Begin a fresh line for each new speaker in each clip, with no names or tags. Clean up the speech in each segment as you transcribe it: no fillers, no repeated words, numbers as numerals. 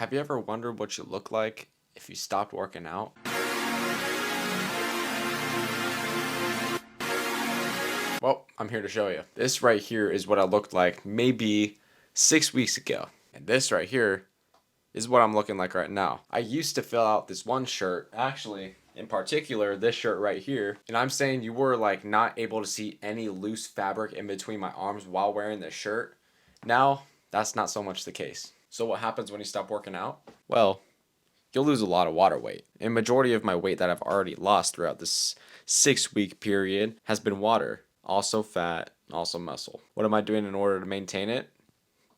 Have you ever wondered what you look like if you stopped working out? Well, I'm here to show you. This right here is what I looked like maybe 6 weeks ago. And this right here is what I'm looking like right now. I used to fill out this one shirt, actually, in particular, this shirt right here. And I'm saying you were like not able to see any loose fabric in between my arms while wearing this shirt. Now, that's not so much the case. So what happens when you stop working out? Well, you'll lose a lot of water weight. And majority of my weight that I've already lost throughout this 6 week period has been water, also fat, also muscle. What am I doing in order to maintain it?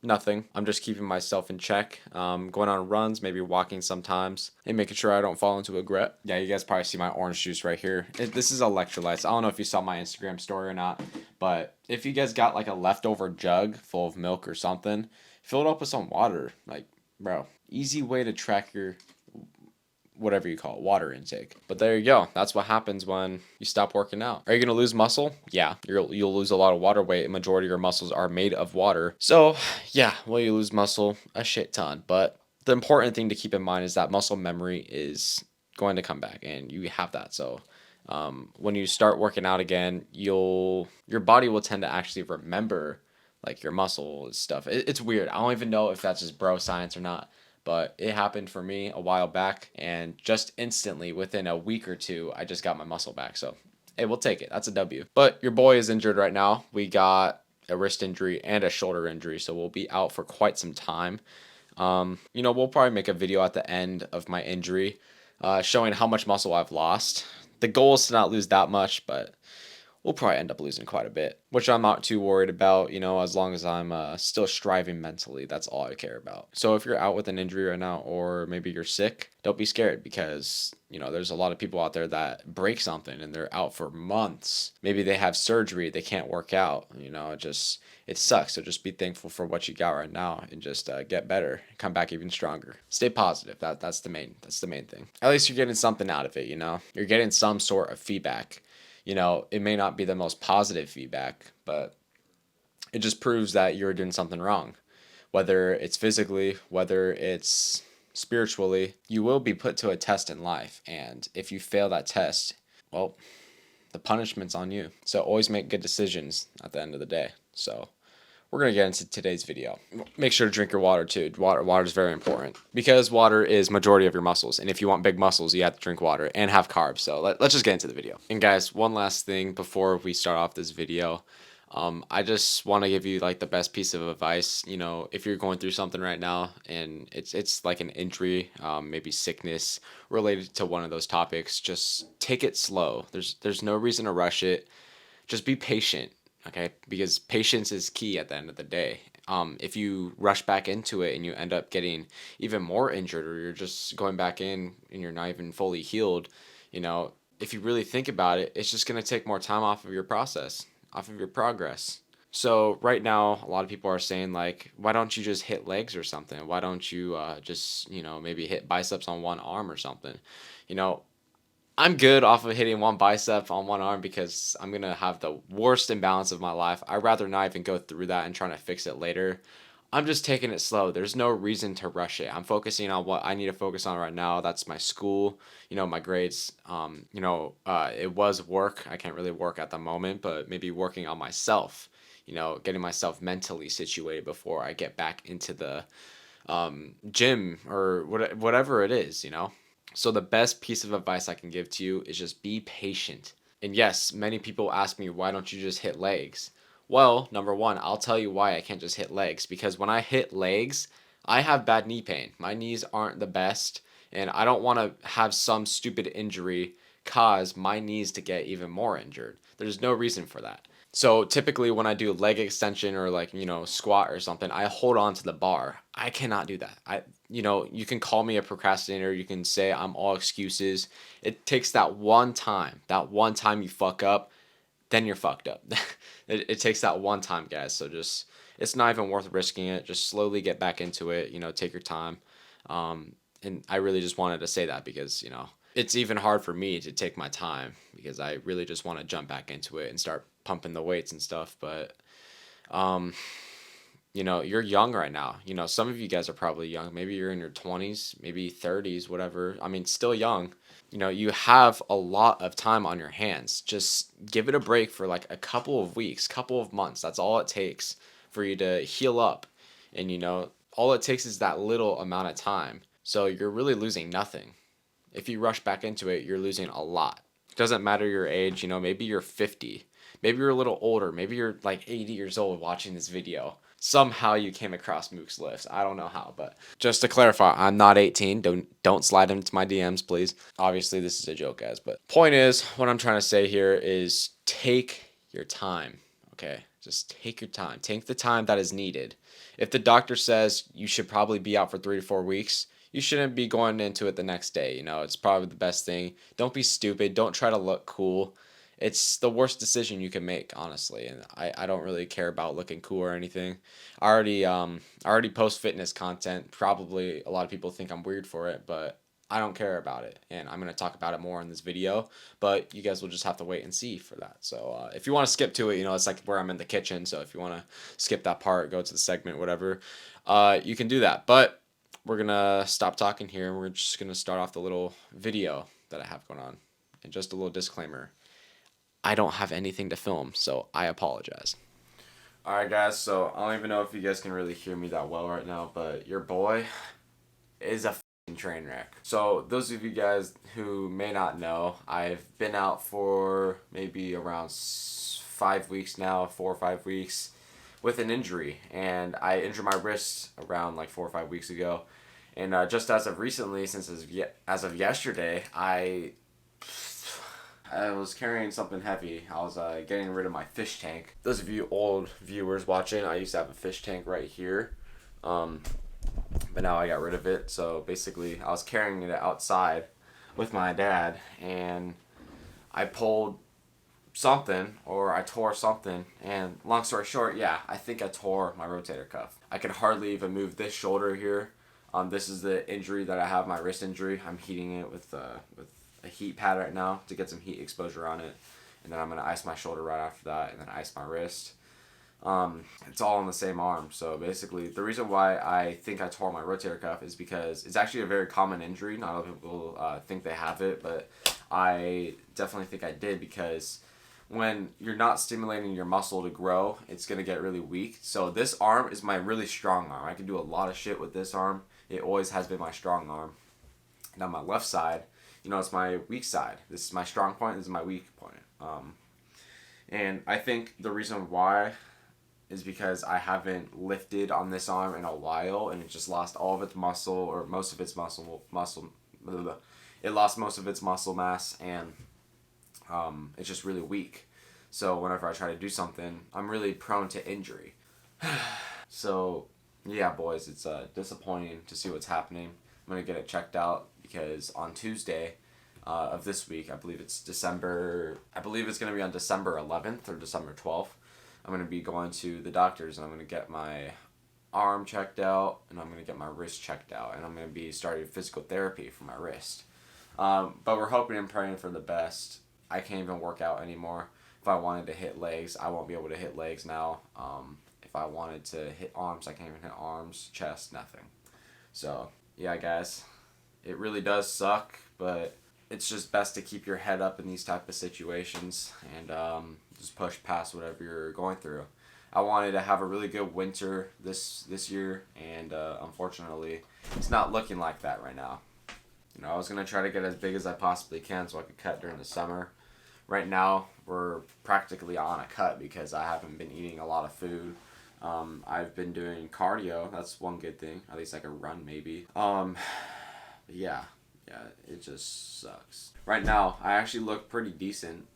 Nothing. I'm just keeping myself in check, going on runs, maybe walking sometimes, and making sure I don't fall into a rut. Yeah, you guys probably see my orange juice right here. This is electrolytes. I don't know if you saw my Instagram story or not, but if you guys got like a leftover jug full of milk or something, fill it up with some water. Like, bro, easy way to track your whatever you call it, water intake. But there you go. That's what happens when you stop working out. Are you gonna lose muscle? Yeah, you'll lose a lot of water weight. And majority of your muscles are made of water. So yeah, will you lose muscle? A shit ton. But the important thing to keep in mind is that muscle memory is going to come back, and you have that. So when you start working out again, your body will tend to actually remember like your muscle stuff. It's weird. I don't even know if that's just bro science or not, but it happened for me a while back, and just instantly within a week or two, I just got my muscle back. So, hey, we'll take it. That's a W. But your boy is injured right now. We got a wrist injury and a shoulder injury, so we'll be out for quite some time. We'll probably make a video at the end of my injury, showing how much muscle I've lost. The goal is to not lose that much, but we'll probably end up losing quite a bit, which I'm not too worried about, as long as I'm still striving mentally. That's all I care about. So if you're out with an injury right now, or maybe you're sick, don't be scared, because, there's a lot of people out there that break something and they're out for months. Maybe they have surgery, they can't work out, it sucks. So just be thankful for what you got right now, and just get better, come back even stronger. Stay positive. That's the main thing. At least you're getting something out of it, You're getting some sort of feedback. It may not be the most positive feedback, but it just proves that you're doing something wrong. Whether it's physically, whether it's spiritually, you will be put to a test in life. And if you fail that test, well, the punishment's on you. So always make good decisions at the end of the day. So we're going to get into today's video. Make sure to drink your water too. Water is very important, because water is majority of your muscles. And if you want big muscles, you have to drink water and have carbs. So let's just get into the video. And guys, one last thing before we start off this video. I just want to give you like the best piece of advice. If you're going through something right now and it's like an injury, maybe sickness related to one of those topics, just take it slow. There's no reason to rush it. Just be patient. Okay, because patience is key at the end of the day. If you rush back into it and you end up getting even more injured, or you're just going back in and you're not even fully healed, if you really think about it, it's just going to take more time off of your process, off of your progress. So right now, a lot of people are saying like, why don't you just hit legs or something? Why don't you just, maybe hit biceps on one arm or something? You know, I'm good off of hitting one bicep on one arm, because I'm going to have the worst imbalance of my life. I'd rather not even go through that and trying to fix it later. I'm just taking it slow. There's no reason to rush it. I'm focusing on what I need to focus on right now. That's my school, my grades. It was work. I can't really work at the moment, but maybe working on myself, getting myself mentally situated before I get back into the gym or whatever it is. So the best piece of advice I can give to you is just be patient. And yes, many people ask me, why don't you just hit legs? Well, number one, I'll tell you why I can't just hit legs. Because when I hit legs, I have bad knee pain. My knees aren't the best, and I don't want to have some stupid injury cause my knees to get even more injured. There's no reason for that. So typically when I do leg extension or like, squat or something, I hold on to the bar. I cannot do that. You can call me a procrastinator. You can say I'm all excuses. It takes that one time you fuck up, then you're fucked up. It takes that one time, guys. So it's not even worth risking it. Just slowly get back into it, take your time. And I really just wanted to say that because, it's even hard for me to take my time, because I really just want to jump back into it and start pumping the weights and stuff. But You're young right now. Some of you guys are probably young. Maybe you're in your 20s, maybe 30s, whatever. I mean, still young. You have a lot of time on your hands. Just give it a break for like a couple of weeks, couple of months. That's all it takes for you to heal up. And all it takes is that little amount of time. So you're really losing nothing. If you rush back into it, you're losing a lot. It doesn't matter your age, maybe you're 50. Maybe you're a little older. Maybe you're like 80 years old watching this video. Somehow you came across Mook's list. I don't know how, but just to clarify, I'm not 18. Don't slide into my DMs, please. Obviously, this is a joke, guys. But point is, what I'm trying to say here is take your time. Okay, just take your time. Take the time that is needed. If the doctor says you should probably be out for 3 to 4 weeks, you shouldn't be going into it the next day. It's probably the best thing. Don't be stupid. Don't try to look cool. It's the worst decision you can make, honestly. And I don't really care about looking cool or anything. I already post fitness content. Probably a lot of people think I'm weird for it, but I don't care about it. And I'm gonna talk about it more in this video. But you guys will just have to wait and see for that. So if you want to skip to it, it's like where I'm in the kitchen. So if you want to skip that part, go to the segment, whatever, you can do that. But we're gonna stop talking here, and we're just gonna start off the little video that I have going on. And just a little disclaimer. I don't have anything to film, so I apologize. Alright, guys, so I don't even know if you guys can really hear me that well right now, but your boy is a f***ing train wreck. So, those of you guys who may not know, I've been out for maybe around 5 weeks now, 4 or 5 weeks, with an injury. And I injured my wrist around like 4 or 5 weeks ago. And just as of recently, as of yesterday, I was carrying something heavy. I was getting rid of my fish tank. Those of you old viewers watching, I used to have a fish tank right here. But now I got rid of it. So basically, I was carrying it outside with my dad, and I pulled something, or I tore something, and long story short, yeah, I think I tore my rotator cuff. I could hardly even move this shoulder here. This is the injury that I have, my wrist injury. I'm heating it with a heat pad right now to get some heat exposure on it, and then I'm gonna ice my shoulder right after that, and then ice my wrist. It's all on the same arm. So basically, the reason why I think I tore my rotator cuff is because it's actually a very common injury. Not a lot of people think they have it, but I definitely think I did, because when you're not stimulating your muscle to grow, it's gonna get really weak. So this arm is my really strong arm. I can do a lot of shit with this arm. It always has been my strong arm. Now my left side, it's my weak side. This is my strong point. This is my weak point. And I think the reason why is because I haven't lifted on this arm in a while, and it just lost all of its muscle, or most of its muscle. Blah, blah. It lost most of its muscle mass, and it's just really weak. So whenever I try to do something, I'm really prone to injury. So yeah, boys, it's disappointing to see what's happening. I'm gonna get it checked out, because on Tuesday of this week, I believe it's gonna be on December 11th or December 12th. I'm gonna be going to the doctors, and I'm gonna get my arm checked out, and I'm gonna get my wrist checked out, and I'm gonna be starting physical therapy for my wrist. But we're hoping and praying for the best. I can't even work out anymore. If I wanted to hit legs, I won't be able to hit legs now. If I wanted to hit arms, I can't even hit arms, chest, nothing. So yeah, guys, it really does suck, but it's just best to keep your head up in these type of situations, and just push past whatever you're going through. I wanted to have a really good winter this year, and unfortunately, it's not looking like that right now. I was gonna try to get as big as I possibly can so I could cut during the summer. Right now, we're practically on a cut because I haven't been eating a lot of food. I've been doing cardio. That's one good thing. At least I could run, maybe. Yeah, it just sucks. Right now, I actually look pretty decent.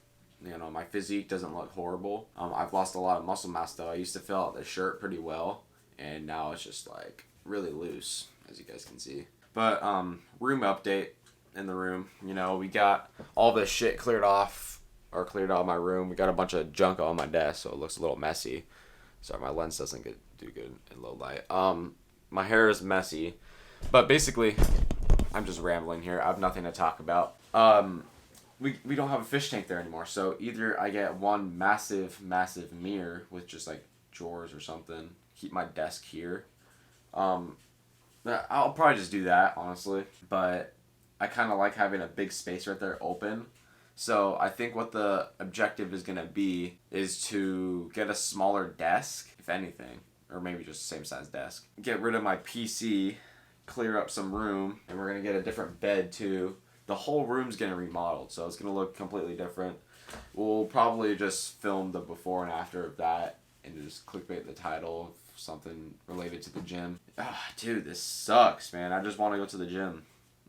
My physique doesn't look horrible. I've lost a lot of muscle mass, though. I used to fill out the shirt pretty well, and now it's just like really loose, as you guys can see. But room update in the room. We got all this shit cleared out of my room. We got a bunch of junk on my desk, so it looks a little messy. Sorry, my lens doesn't do good in low light. My hair is messy, but basically, I'm just rambling here. I have nothing to talk about. We don't have a fish tank there anymore, so either I get one massive mirror with just like drawers or something, keep my desk here. I'll probably just do that, honestly. But I kind of like having a big space right there open. So I think what the objective is going to be is to get a smaller desk, if anything, or maybe just the same size desk. Get rid of my PC, clear up some room, and we're going to get a different bed too. The whole room's getting remodeled, so it's going to look completely different. We'll probably just film the before and after of that and just clickbait the title of something related to the gym. Dude, this sucks, man. I just want to go to the gym.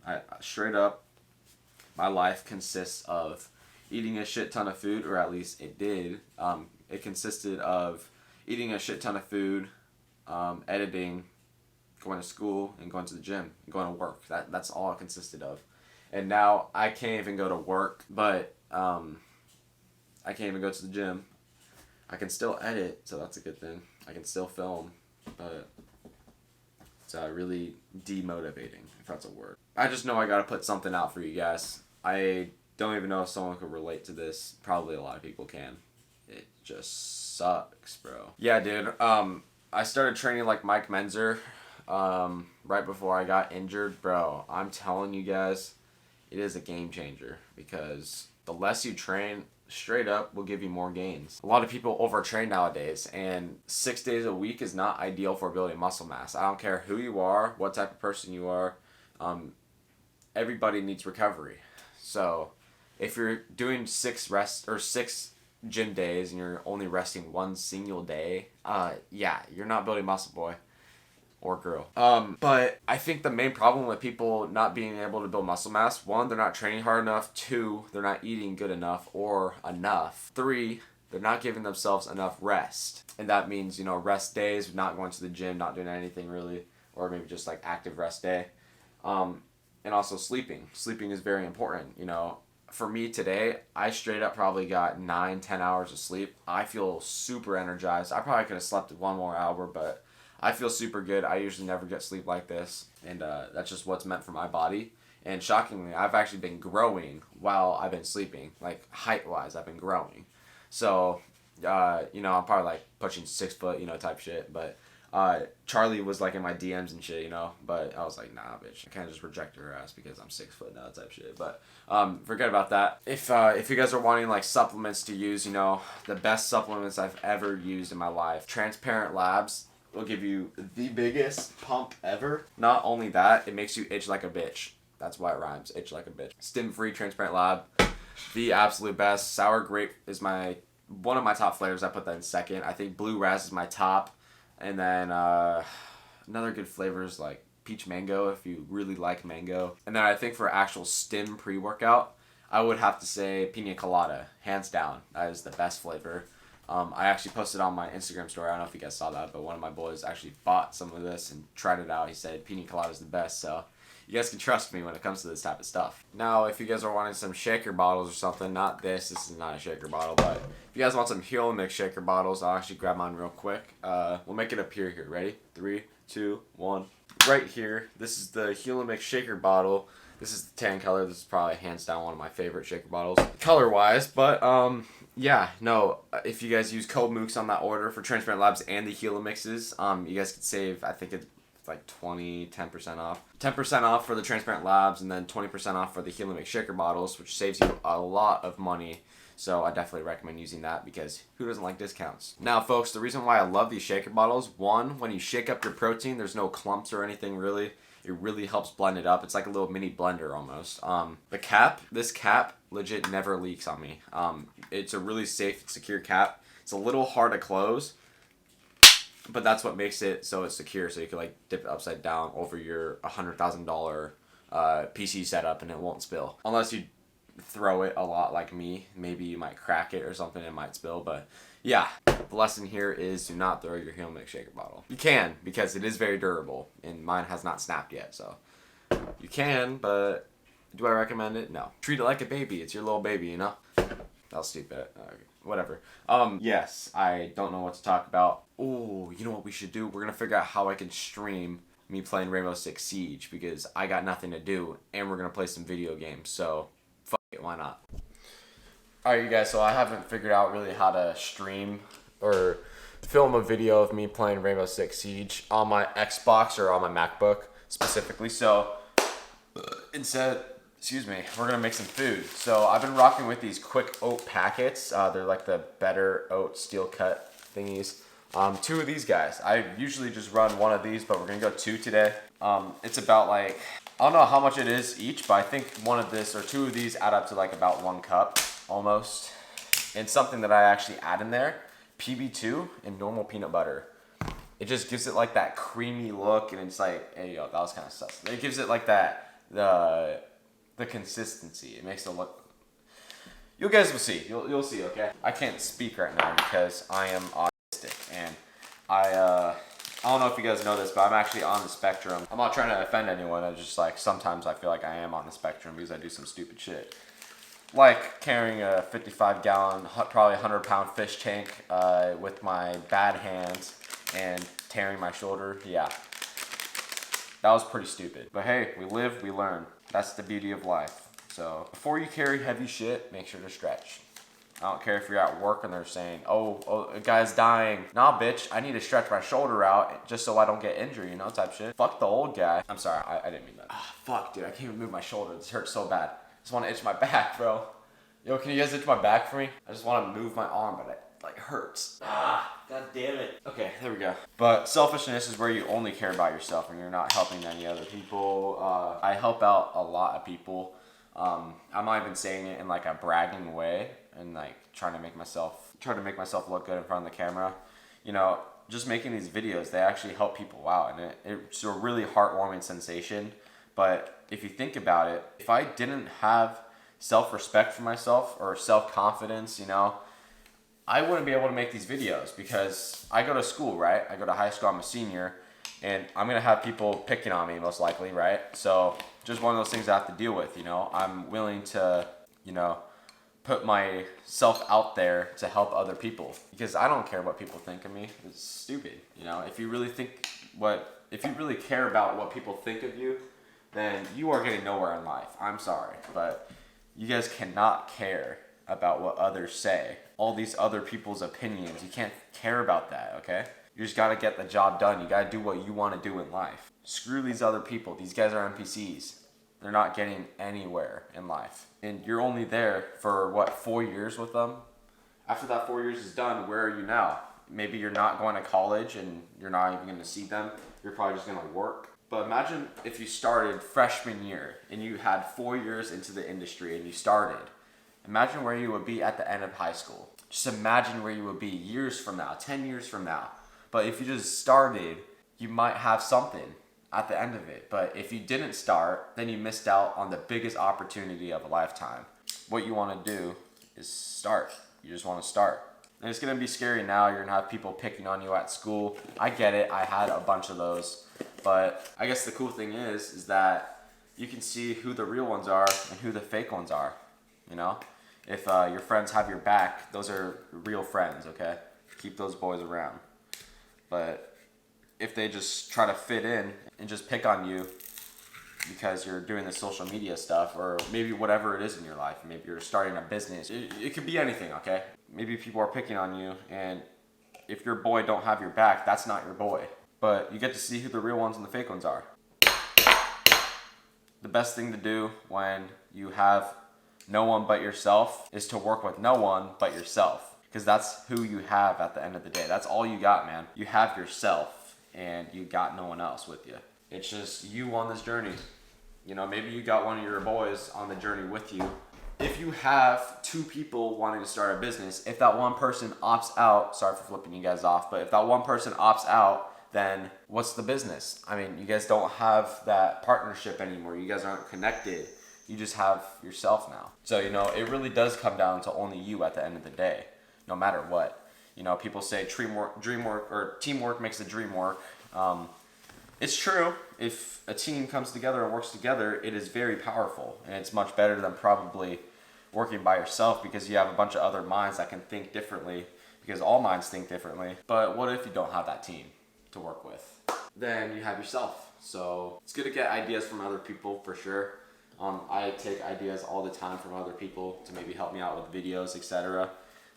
I straight up, my life consists of eating a shit ton of food, or at least it did. It consisted of eating a shit ton of food, editing, going to school, and going to the gym, and going to work. That's all it consisted of. And now I can't even go to work, but I can't even go to the gym. I can still edit, so that's a good thing. I can still film, but it's really demotivating, if that's a word. I just know I gotta put something out for you guys. I don't even know if someone could relate to this. Probably a lot of people can. It just sucks, bro. Yeah, dude. I started training like Mike Menzer right before I got injured. Bro, I'm telling you guys, it is a game changer because the less you train, straight up will give you more gains. A lot of people overtrain nowadays, and 6 days a week is not ideal for building muscle mass. I don't care who you are, what type of person you are. Everybody needs recovery. So if you're doing 6 gym days and you're only resting one single day, yeah, you're not building muscle, boy or girl. But I think the main problem with people not being able to build muscle mass, 1, they're not training hard enough. 2, they're not eating good enough or enough. 3, they're not giving themselves enough rest. And that means, rest days, not going to the gym, not doing anything really, or maybe just like active rest day. And also sleeping. Sleeping is very important, For me today, I straight up probably got 9-10 hours of sleep. I feel super energized. I probably could have slept 1 more hour, but I feel super good. I usually never get sleep like this, and that's just what's meant for my body. And shockingly, I've actually been growing while I've been sleeping. Like, height-wise, I've been growing. So, I'm probably, like, pushing 6 foot, type shit. But Charlie was, like, in my DMs and shit, But I was like, nah, bitch. I can't just reject her ass because I'm 6 foot now, type shit. But forget about that. If you guys are wanting, like, supplements to use, the best supplements I've ever used in my life, Transparent Labs will give you the biggest pump ever. Not only that, it makes you itch like a bitch. That's why it rhymes. Itch like a bitch. Stim-free Transparent Lab. The absolute best. Sour grape is one of my top flavors. I put that in second. I think blue raz is my top. And then another good flavor is like peach mango if you really like mango. And then I think for actual stim pre-workout, I would have to say pina colada. Hands down. That is the best flavor. I actually posted on my Instagram story. I don't know if you guys saw that, but one of my boys actually bought some of this and tried it out. He said pina colada is the best, so you guys can trust me when it comes to this type of stuff. Now, if you guys are wanting some shaker bottles or something, not this is not a shaker bottle, but if you guys want some Hero Mix shaker bottles, I'll actually grab mine real quick. We'll make it appear here. Ready? 3, 2, 1. Right here, this is the Hero Mix shaker bottle. This is the tan color. This is probably hands down one of my favorite shaker bottles, color-wise, but yeah, no, if you guys use code MOOCs on that order for Transparent Labs and the Hilo Mixes, you guys could save, I think it's like 10% off. 10% off for the Transparent Labs and then 20% off for the Hilo Mix shaker bottles, which saves you a lot of money. So I definitely recommend using that because who doesn't like discounts? Now, folks, the reason why I love these shaker bottles, 1, when you shake up your protein, there's no clumps or anything really. It really helps blend it up. It's like a little mini blender almost. This cap legit never leaks on me. It's a really safe, secure cap. It's a little hard to close, but that's what makes it so it's secure. So you can like dip it upside down over your $100,000 PC setup and it won't spill. Unless you throw it a lot like me. Maybe you might crack it or something, it might spill, but yeah. The lesson here is do not throw your Hero Mix shaker bottle. You can, because it is very durable, and mine has not snapped yet, so you can, but do I recommend it? No. Treat it like a baby. It's your little baby, That was stupid. Whatever. Yes, I don't know what to talk about. Oh, you know what we should do? We're gonna figure out how I can stream me playing Rainbow Six Siege, because I got nothing to do, and we're gonna play some video games, so fuck it, why not? Alright, you guys, so I haven't figured out really how to stream or film a video of me playing Rainbow Six Siege on my Xbox or on my MacBook specifically. So instead, excuse me, we're gonna make some food. So I've been rocking with these quick oat packets. They're like the better oat steel cut thingies. Two of these guys. I usually just run one of these, but we're gonna go two today. It's about like, I don't know how much it is each, but I think one of this or two of these add up to like about 1 cup almost. And something that I actually add in there, PB2 and normal peanut butter. It just gives it like that creamy look, and it's like, hey yo, that was kind of sus. It gives it like that, the consistency. It makes it look, you guys will see, you'll see, okay? I can't speak right now because I am autistic, and I don't know if you guys know this, but I'm actually on the spectrum. I'm not trying to offend anyone. I just like, sometimes I feel like I am on the spectrum because I do some stupid shit. Like carrying a 55-gallon, probably 100-pound fish tank with my bad hands and tearing my shoulder. Yeah, that was pretty stupid. But hey, we live, we learn. That's the beauty of life. So before you carry heavy shit, make sure to stretch. I don't care if you're at work and they're saying, oh, a guy's dying. Nah, bitch, I need to stretch my shoulder out just so I don't get injured, you know, type shit. Fuck the old guy. I'm sorry, I didn't mean that. Ah, fuck, dude, I can't even move my shoulder. This hurts so bad. I just want to itch my back, bro. Yo, can you guys itch my back for me? I just want to move my arm, but it like hurts. Ah, god damn it. Okay, there we go. But selfishness is where you only care about yourself and you're not helping any other people. I help out a lot of people. I'm not even saying it in like a bragging way and like trying to make myself look good in front of the camera. You know, just making these videos, they actually help people out, and it's a really heartwarming sensation. But if you think about it, if I didn't have self-respect for myself or self-confidence, you know, I wouldn't be able to make these videos because I go to school, right? I go to high school, I'm a senior, and I'm gonna have people picking on me most likely, right? So just one of those things I have to deal with, you know. I'm willing to, you know, put myself out there to help other people because I don't care what people think of me. It's stupid, you know. If you really care about what people think of you, then you are getting nowhere in life. I'm sorry, but you guys cannot care about what others say. All these other people's opinions, you can't care about that, okay? You just gotta get the job done. You gotta do what you wanna do in life. Screw these other people. These guys are NPCs. They're not getting anywhere in life. And you're only there for, what, 4 years with them? After that 4 years is done, where are you now? Maybe you're not going to college and you're not even gonna see them. You're probably just gonna work. But imagine if you started freshman year and you had 4 years into the industry and you started. Imagine where you would be at the end of high school. Just imagine where you would be years from now, 10 years from now. But if you just started, you might have something at the end of it. But if you didn't start, then you missed out on the biggest opportunity of a lifetime. What you want to do is start. You just want to start. And it's going to be scary now. You're going to have people picking on you at school. I get it. I had a bunch of those. But I guess the cool thing is that you can see who the real ones are and who the fake ones are, you know? If your friends have your back, those are real friends, okay? Keep those boys around. But if they just try to fit in and just pick on you because you're doing the social media stuff, or maybe whatever it is in your life, maybe you're starting a business, it could be anything, okay? Maybe people are picking on you, and if your boy don't have your back, that's not your boy. But you get to see who the real ones and the fake ones are. The best thing to do when you have no one but yourself is to work with no one but yourself, because that's who you have at the end of the day. That's all you got, man. You have yourself and you got no one else with you. It's just you on this journey. You know, maybe you got one of your boys on the journey with you. If you have two people wanting to start a business, if that one person opts out, sorry for flipping you guys off, but if that one person opts out, then what's the business? I mean, you guys don't have that partnership anymore. You guys aren't connected. You just have yourself now. So, you know, it really does come down to only you at the end of the day, no matter what. You know, people say teamwork makes the dream work. It's true. If a team comes together and works together, it is very powerful. And it's much better than probably working by yourself, because you have a bunch of other minds that can think differently, because all minds think differently. But what if you don't have that team to work with? Then you have yourself. So it's good to get ideas from other people for sure. I take ideas all the time from other people to maybe help me out with videos, etc.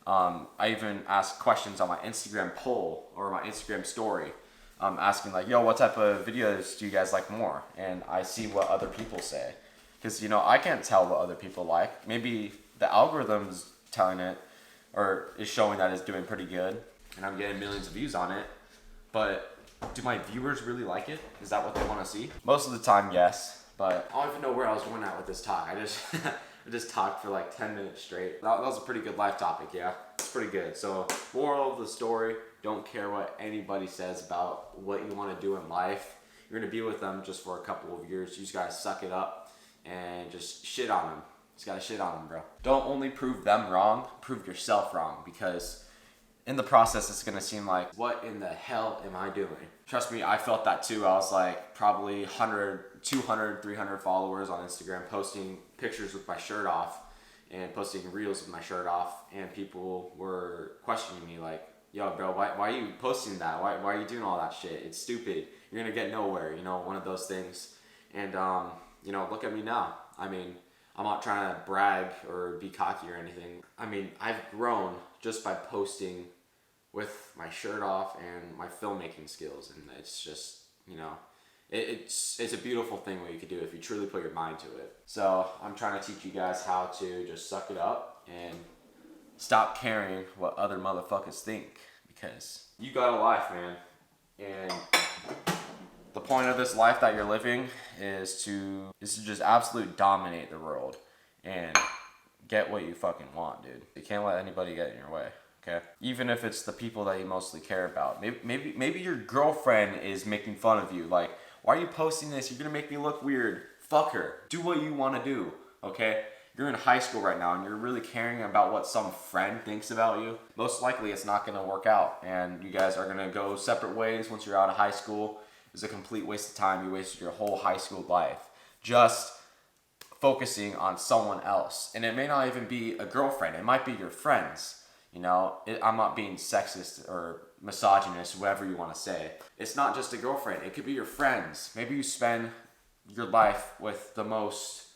I even ask questions on my Instagram poll or my Instagram story, asking like, yo, what type of videos do you guys like more? And I see what other people say. Because, I can't tell what other people like. Maybe the algorithm's telling it or is showing that it's doing pretty good and I'm getting millions of views on it. But do my viewers really like it? Is that what they want to see? Most of the time, yes. But I don't even know where I was going at with this talk. I just talked for like 10 minutes straight. That was a pretty good life topic, yeah? It's pretty good. So, moral of the story, don't care what anybody says about what you want to do in life. You're going to be with them just for a couple of years. You just got to suck it up and just shit on them. Just got to shit on them, bro. Don't only prove them wrong, prove yourself wrong, because in the process, it's going to seem like, what in the hell am I doing? Trust me, I felt that too. I was like probably 100, 200, 300 followers on Instagram, posting pictures with my shirt off and posting reels with my shirt off. And people were questioning me like, yo, bro, why are you posting that? Why are you doing all that shit? It's stupid. You're going to get nowhere, one of those things. And, look at me now. I mean, I'm not trying to brag or be cocky or anything. I mean, I've grown just by posting with my shirt off and my filmmaking skills, and it's just, it's a beautiful thing what you could do if you truly put your mind to it. So I'm trying to teach you guys how to just suck it up and stop caring what other motherfuckers think, because you got a life, man, and the point of this life that you're living is to just absolute dominate the world and get what you fucking want, dude. You can't let anybody get in your way. Okay. Even if it's the people that you mostly care about. Maybe your girlfriend is making fun of you. Like, why are you posting this? You're gonna make me look weird. Fuck her. Do what you want to do. Okay. You're in high school right now and you're really caring about what some friend thinks about you. Most likely, it's not gonna work out, and you guys are gonna go separate ways once you're out of high school. It's a complete waste of time. You wasted your whole high school life just focusing on someone else, and it may not even be a girlfriend. It might be your friends. I'm not being sexist or misogynist, whatever you want to say. It's not just a girlfriend. It could be your friends. Maybe you spend your life with the most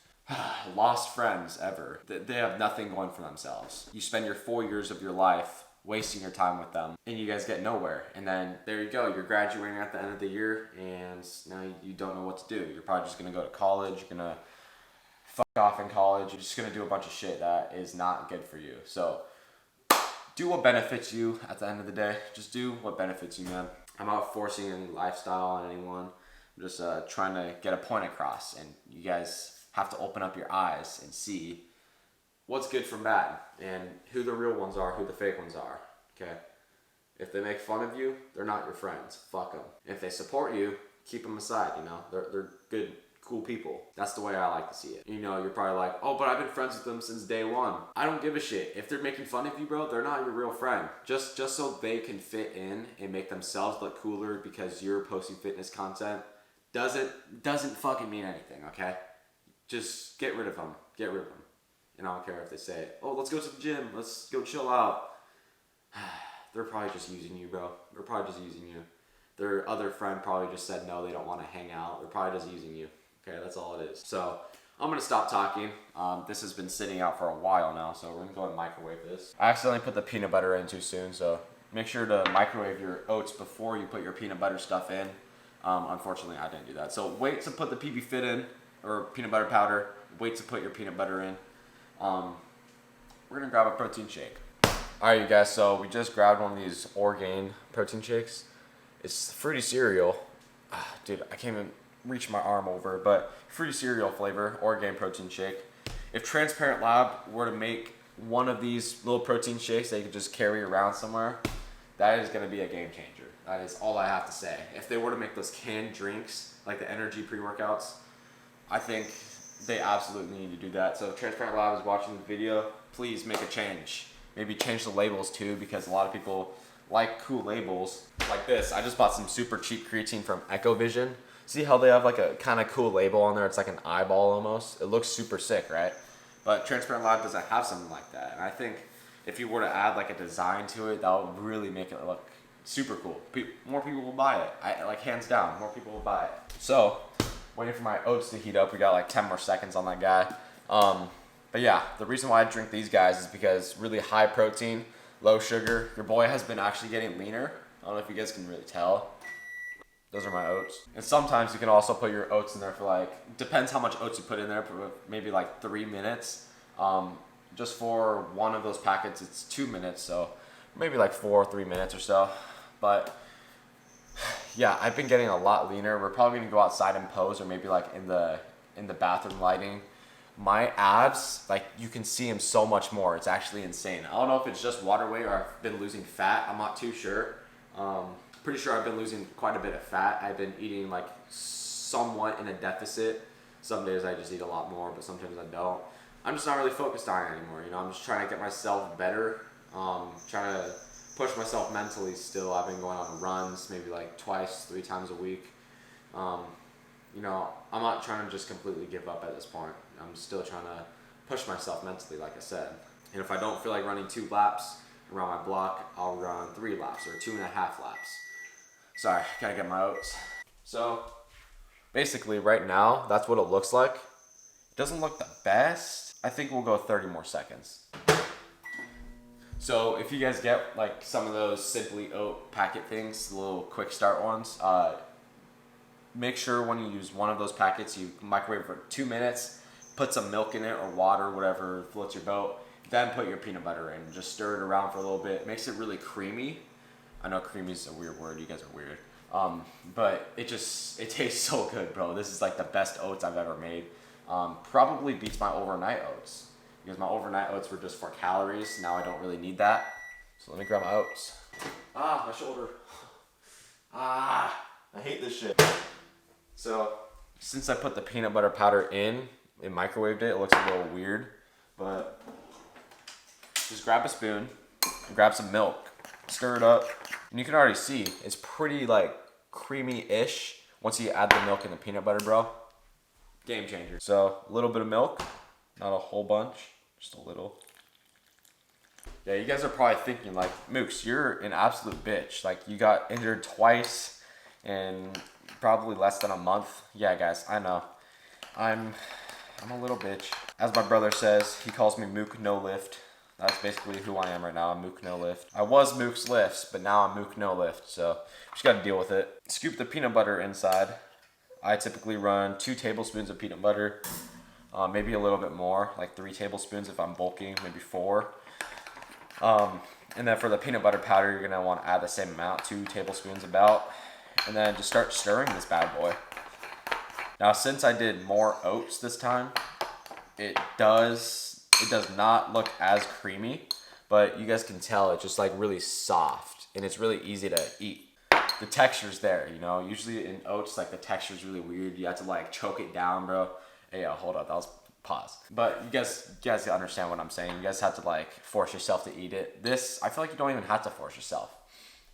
lost friends ever. They have nothing going for themselves. You spend your 4 years of your life wasting your time with them, and you guys get nowhere. And then there you go. You're graduating at the end of the year, and now you don't know what to do. You're probably just going to go to college. You're going to fuck off in college. You're just going to do a bunch of shit that is not good for you. So do what benefits you at the end of the day. Just do what benefits you, man. I'm not forcing any lifestyle on anyone. I'm just trying to get a point across, and you guys have to open up your eyes and see what's good from bad and who the real ones are, who the fake ones are, okay? If they make fun of you, they're not your friends. Fuck them. If they support you, keep them aside, They're good, cool people. That's the way I like to see it. You're probably like, oh, but I've been friends with them since day one. I don't give a shit. If they're making fun of you, bro, they're not your real friend. Just so they can fit in and make themselves look cooler because you're posting fitness content doesn't fucking mean anything, okay? Just get rid of them. Get rid of them. And I don't care if they say, oh, let's go to the gym. Let's go chill out. They're probably just using you, bro. They're probably just using you. Their other friend probably just said no, they don't want to hang out. They're probably just using you. Okay, that's all it is. So I'm going to stop talking. This has been sitting out for a while now, so we're going to go and microwave this. I accidentally put the peanut butter in too soon, so make sure to microwave your oats before you put your peanut butter stuff in. Unfortunately, I didn't do that. So wait to put the PB Fit in, or peanut butter powder. Wait to put your peanut butter in. We're going to grab a protein shake. Alright, you guys, so we just grabbed one of these Orgain protein shakes. It's fruity cereal. Dude, I can't even reach my arm over, but fruity cereal flavor, Orgain protein shake. If Transparent Lab were to make one of these little protein shakes that you could just carry around somewhere, that is going to be a game changer. That is all I have to say. If they were to make those canned drinks, like the energy pre-workouts, I think they absolutely need to do that. So if Transparent Lab is watching the video, please make a change. Maybe change the labels too, because a lot of people like cool labels like this. I just bought some super cheap creatine from Echo Vision. See how they have like a kind of cool label on there? It's like an eyeball almost. It looks super sick, right? But Transparent Lab doesn't have something like that. And I think if you were to add like a design to it, that would really make it look super cool. More people will buy it. Like hands down, more people will buy it. So, waiting for my oats to heat up. We got like 10 more seconds on that guy. But yeah, the reason why I drink these guys is because really high protein, low sugar. Your boy has been actually getting leaner. I don't know if you guys can really tell. Those are my oats. And sometimes you can also put your oats in there for like, depends how much oats you put in there, maybe like 3 minutes. Just for one of those packets, it's 2 minutes, so maybe like 3 minutes or so. But yeah, I've been getting a lot leaner. We're probably gonna go outside and pose, or maybe like in the bathroom lighting. My abs, like you can see them so much more. It's actually insane. I don't know if it's just water weight or I've been losing fat. I'm not too sure. Pretty sure I've been losing quite a bit of fat. I've been eating like somewhat in a deficit. Some days I just eat a lot more, but sometimes I don't. I'm just not really focused on it anymore. You know, I'm just trying to get myself better. Trying to push myself mentally still. I've been going on runs maybe like 2-3 times a week. You know, I'm not trying to just completely give up at this point. I'm still trying to push myself mentally, like I said. And if I don't feel like running 2 laps around my block, I'll run 3 laps or 2.5 laps. Sorry, gotta get my oats. So basically right now, that's what it looks like. It doesn't look the best. I think we'll go 30 more seconds. So if you guys get like some of those Simply Oat packet things, the little quick start ones, make sure when you use one of those packets, you microwave for 2 minutes, put some milk in it or water, whatever floats your boat, then put your peanut butter in. Just stir it around for a little bit. It makes it really creamy. I know creamy is a weird word. You guys are weird. But it tastes so good, bro. This is like the best oats I've ever made. Probably beats my overnight oats, because my overnight oats were just for calories. Now I don't really need that. So let me grab my oats. Ah, my shoulder. Ah, I hate this shit. So since I put the peanut butter powder in and microwaved it, it looks a little weird, but just grab a spoon and grab some milk, stir it up, and you can already see it's pretty like creamy-ish once you add the milk and the peanut butter, bro. Game changer. So a little bit of milk, not a whole bunch, just a little. Yeah, you guys are probably thinking like, Mooks, you're an absolute bitch. Like you got injured twice in probably less than a month. Yeah, guys, I know. I'm a little bitch. As my brother says, he calls me Mook No Lift. That's basically who I am right now. I'm Mook No Lift. I was Mook's Lifts, but now I'm Mook No Lift. So just gotta deal with it. Scoop the peanut butter inside. I typically run 2 tablespoons of peanut butter, maybe a little bit more, like 3 tablespoons if I'm bulking, maybe 4. And then for the peanut butter powder, you're gonna want to add the same amount, 2 tablespoons about, and then just start stirring this bad boy. Now, since I did more oats this time, it does not look as creamy, but you guys can tell it's just like really soft and it's really easy to eat. The texture's there, you know. Usually in oats, like the texture's really weird. You have to like choke it down, bro. Hey, hold up, that was pause. But you guys understand what I'm saying. You guys have to like force yourself to eat it. This, I feel like you don't even have to force yourself.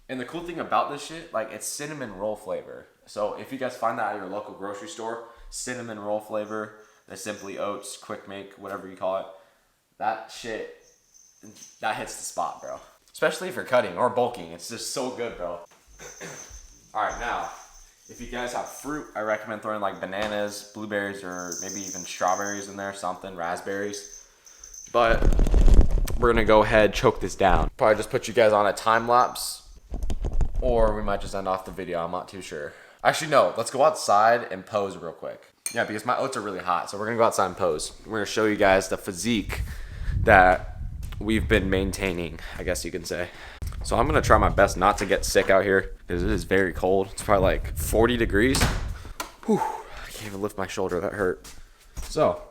And the cool thing about this shit, like it's cinnamon roll flavor. So if you guys find that at your local grocery store, cinnamon roll flavor, the Simply Oats, quick make, whatever you call it, that shit, that hits the spot, bro. Especially if you're cutting or bulking, it's just so good, bro. All right, now, if you guys have fruit, I recommend throwing like bananas, blueberries, or maybe even strawberries in there, something, raspberries. But we're gonna go ahead, choke this down. Probably just put you guys on a time lapse, or we might just end off the video, I'm not too sure. Actually, no, let's go outside and pose real quick. Yeah, because my oats are really hot, so we're gonna go outside and pose. We're gonna show you guys the physique that we've been maintaining, I guess you can say. So I'm gonna try my best not to get sick out here, because it is very cold. It's probably like 40 degrees. Whew, I can't even lift my shoulder, that hurt. So,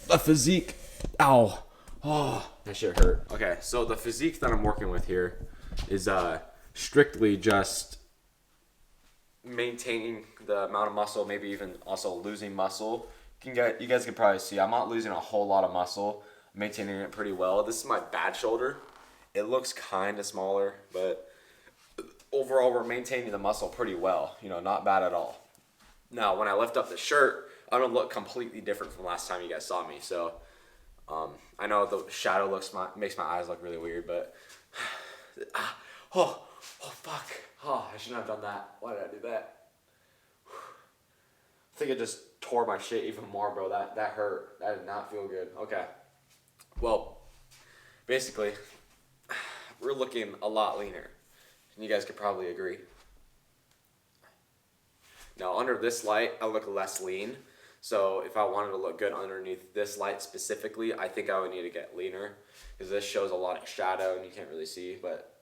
the physique, ow, oh, that shit hurt. Okay, so the physique that I'm working with here is strictly just maintaining the amount of muscle, maybe even also losing muscle. You guys can probably see I'm not losing a whole lot of muscle, I'm maintaining it pretty well. This is my bad shoulder. It looks kind of smaller, but overall we're maintaining the muscle pretty well. You know, not bad at all. Now, when I lift up the shirt, I'm gonna look completely different from last time you guys saw me. So, I know the shadow makes my eyes look really weird, but oh fuck, oh, I shouldn't have done that. Why did I do that? I think it just tore my shit even more, bro. That hurt. That did not feel good. Okay. Well, basically, we're looking a lot leaner. And you guys could probably agree. Now under this light, I look less lean. So if I wanted to look good underneath this light specifically, I think I would need to get leaner because this shows a lot of shadow and you can't really see, but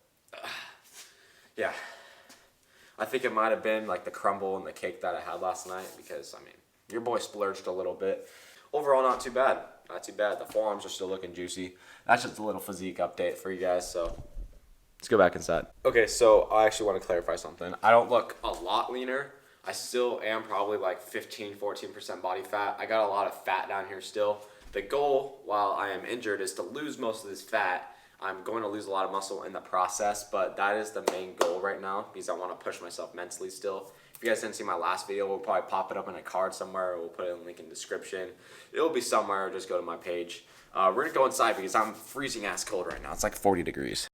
yeah. I think it might have been like the crumble and the cake that I had last night because, I mean, your boy splurged a little bit. Overall, not too bad. Not too bad. The forearms are still looking juicy. That's just a little physique update for you guys, so let's go back inside. Okay, so I actually want to clarify something. I don't look a lot leaner. I still am probably like 14% body fat. I got a lot of fat down here still. The goal, while I am injured, is to lose most of this fat. I'm going to lose a lot of muscle in the process, but that is the main goal right now because I want to push myself mentally still. If you guys didn't see my last video, we'll probably pop it up in a card somewhere. We'll put it in the link in the description. It'll be somewhere. Just go to my page. We're going to go inside because I'm freezing ass cold right now. It's like 40 degrees.